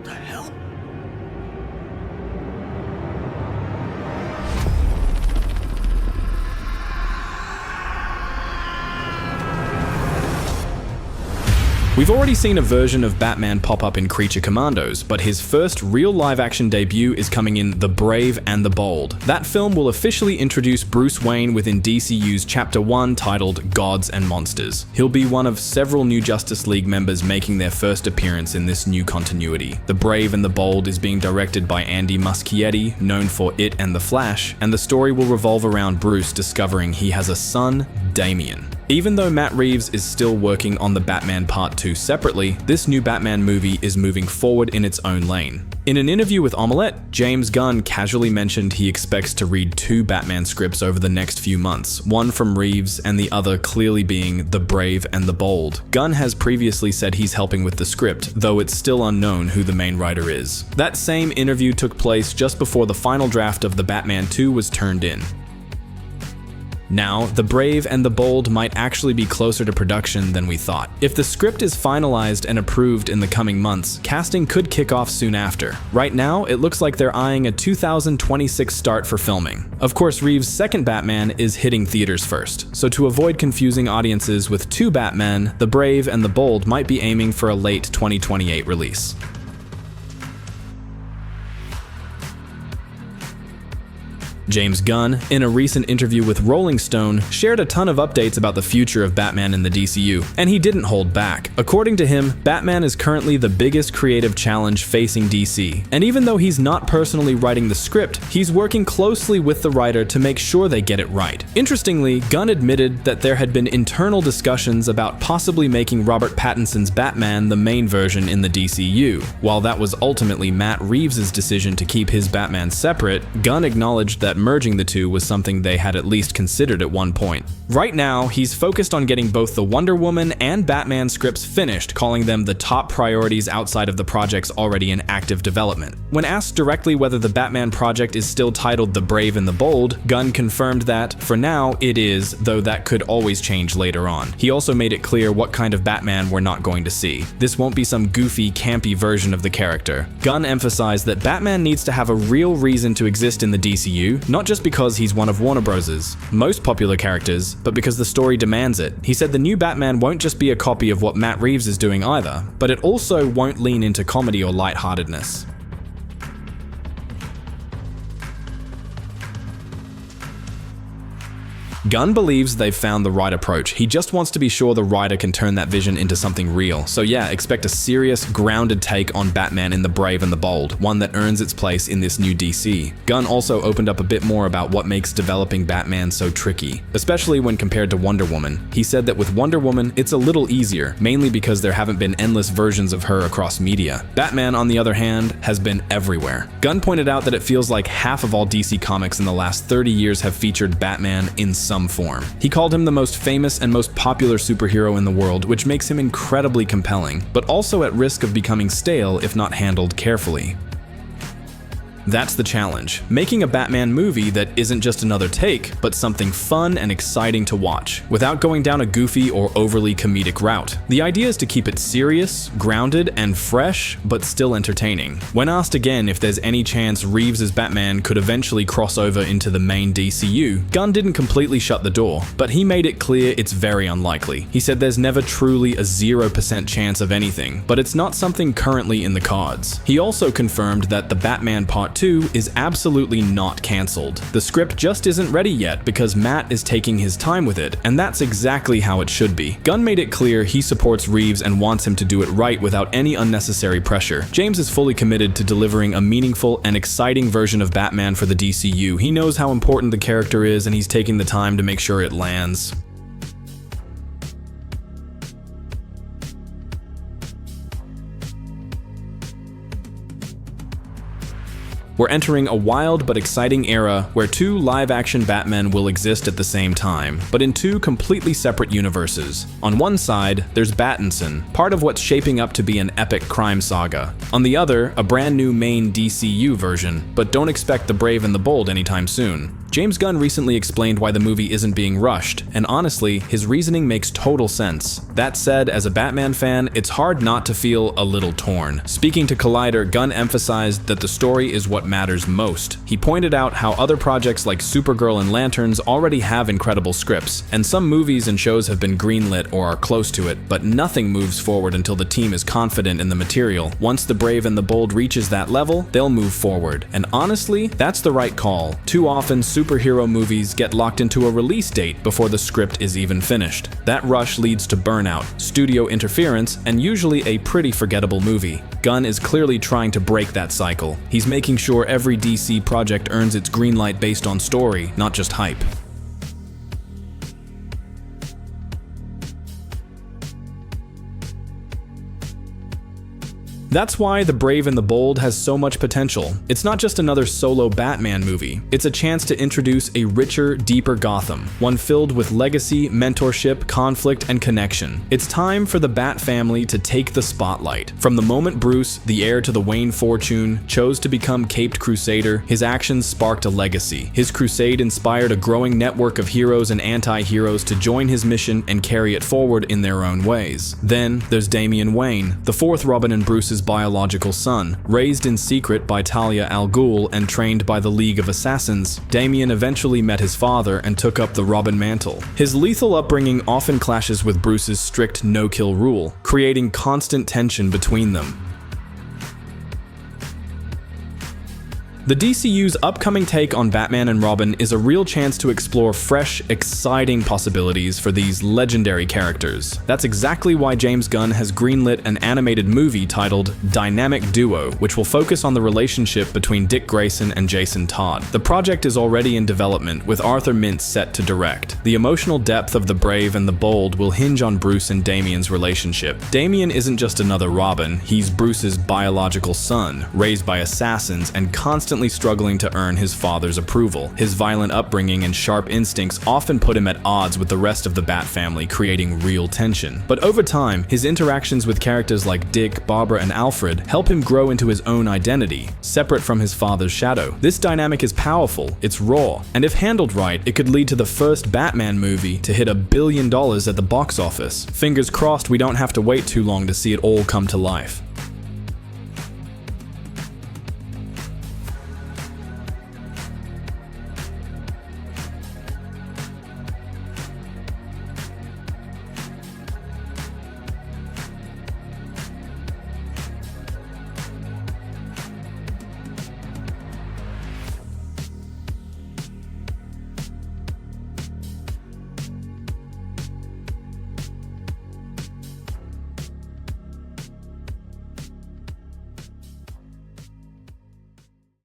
What the hell? We've already seen a version of Batman pop up in Creature Commandos, but his first real live-action debut is coming in The Brave and the Bold. That film will officially introduce Bruce Wayne within DCU's Chapter 1 titled Gods and Monsters. He'll be one of several new Justice League members making their first appearance in this new continuity. The Brave and the Bold is being directed by Andy Muschietti, known for It and The Flash, and the story will revolve around Bruce discovering he has a son, Damian. Even though Matt Reeves is still working on the Batman Part 2 separately, this new Batman movie is moving forward in its own lane. In an interview with Omelette, James Gunn casually mentioned he expects to read 2 Batman scripts over the next few months, one from Reeves and the other clearly being The Brave and the Bold. Gunn has previously said he's helping with the script, though it's still unknown who the main writer is. That same interview took place just before the final draft of the Batman 2 was turned in. Now, The Brave and the Bold might actually be closer to production than we thought. If the script is finalized and approved in the coming months, casting could kick off soon after. Right now, it looks like they're eyeing a 2026 start for filming. Of course, Reeves' second Batman is hitting theaters first, so to avoid confusing audiences with 2 Batmen, The Brave and the Bold might be aiming for a late 2028 release. James Gunn, in a recent interview with Rolling Stone, shared a ton of updates about the future of Batman in the DCU, and he didn't hold back. According to him, Batman is currently the biggest creative challenge facing DC, and even though he's not personally writing the script, he's working closely with the writer to make sure they get it right. Interestingly, Gunn admitted that there had been internal discussions about possibly making Robert Pattinson's Batman the main version in the DCU. While that was ultimately Matt Reeves' decision to keep his Batman separate, Gunn acknowledged that merging the two was something they had at least considered at one point. Right now, he's focused on getting both the Wonder Woman and Batman scripts finished, calling them the top priorities outside of the projects already in active development. When asked directly whether the Batman project is still titled The Brave and the Bold, Gunn confirmed that, for now, it is, though that could always change later on. He also made it clear what kind of Batman we're not going to see. This won't be some goofy, campy version of the character. Gunn emphasized that Batman needs to have a real reason to exist in the DCU, not just because he's one of Warner Bros.' most popular characters, but because the story demands it. He said the new Batman won't just be a copy of what Matt Reeves is doing either, but it also won't lean into comedy or lightheartedness. Gunn believes they've found the right approach. He just wants to be sure the writer can turn that vision into something real. So yeah, expect a serious, grounded take on Batman in The Brave and the Bold, one that earns its place in this new DC. Gunn also opened up a bit more about what makes developing Batman so tricky, especially when compared to Wonder Woman. He said that with Wonder Woman, it's a little easier, mainly because there haven't been endless versions of her across media. Batman, on the other hand, has been everywhere. Gunn pointed out that it feels like half of all DC comics in the last 30 years have featured Batman in some form. He called him the most famous and most popular superhero in the world, which makes him incredibly compelling, but also at risk of becoming stale if not handled carefully. That's the challenge, making a Batman movie that isn't just another take, but something fun and exciting to watch, without going down a goofy or overly comedic route. The idea is to keep it serious, grounded, and fresh, but still entertaining. When asked again if there's any chance Reeves' Batman could eventually cross over into the main DCU, Gunn didn't completely shut the door, but he made it clear it's very unlikely. He said there's never truly a 0% chance of anything, but it's not something currently in the cards. He also confirmed that the Batman Part 2 is absolutely not cancelled. The script just isn't ready yet because Matt is taking his time with it, and that's exactly how it should be. Gunn made it clear he supports Reeves and wants him to do it right without any unnecessary pressure. James is fully committed to delivering a meaningful and exciting version of Batman for the DCU. He knows how important the character is, and he's taking the time to make sure it lands. We're entering a wild but exciting era where 2 live-action Batmen will exist at the same time, but in 2 completely separate universes. On one side, there's Pattinson, part of what's shaping up to be an epic crime saga. On the other, a brand new main DCU version, but don't expect The Brave and the Bold anytime soon. James Gunn recently explained why the movie isn't being rushed, and honestly, his reasoning makes total sense. That said, as a Batman fan, it's hard not to feel a little torn. Speaking to Collider, Gunn emphasized that the story is what matters most. He pointed out how other projects like Supergirl and Lanterns already have incredible scripts, and some movies and shows have been greenlit or are close to it, but nothing moves forward until the team is confident in the material. Once the Brave and the Bold reaches that level, they'll move forward. And honestly, that's the right call. Too often, superhero movies get locked into a release date before the script is even finished. That rush leads to burnout, studio interference, and usually a pretty forgettable movie. Gunn is clearly trying to break that cycle. He's making sure every DC project earns its green light based on story, not just hype. That's why The Brave and the Bold has so much potential. It's not just another solo Batman movie. It's a chance to introduce a richer, deeper Gotham, one filled with legacy, mentorship, conflict, and connection. It's time for the Bat family to take the spotlight. From the moment Bruce, the heir to the Wayne fortune, chose to become Caped Crusader, his actions sparked a legacy. His crusade inspired a growing network of heroes and anti-heroes to join his mission and carry it forward in their own ways. Then there's Damian Wayne, the fourth Robin and Bruce's biological son. Raised in secret by Talia al Ghul and trained by the League of Assassins, Damian eventually met his father and took up the Robin mantle. His lethal upbringing often clashes with Bruce's strict no-kill rule, creating constant tension between them. The DCU's upcoming take on Batman and Robin is a real chance to explore fresh, exciting possibilities for these legendary characters. That's exactly why James Gunn has greenlit an animated movie titled Dynamic Duo, which will focus on the relationship between Dick Grayson and Jason Todd. The project is already in development, with Arthur Mintz set to direct. The emotional depth of The Brave and the Bold will hinge on Bruce and Damian's relationship. Damian isn't just another Robin, he's Bruce's biological son, raised by assassins and constantly struggling to earn his father's approval. His violent upbringing and sharp instincts often put him at odds with the rest of the Bat family, creating real tension. But over time, his interactions with characters like Dick, Barbara, and Alfred help him grow into his own identity, separate from his father's shadow. This dynamic is powerful, it's raw, and if handled right, it could lead to the first Batman movie to hit $1 billion at the box office. Fingers crossed we don't have to wait too long to see it all come to life.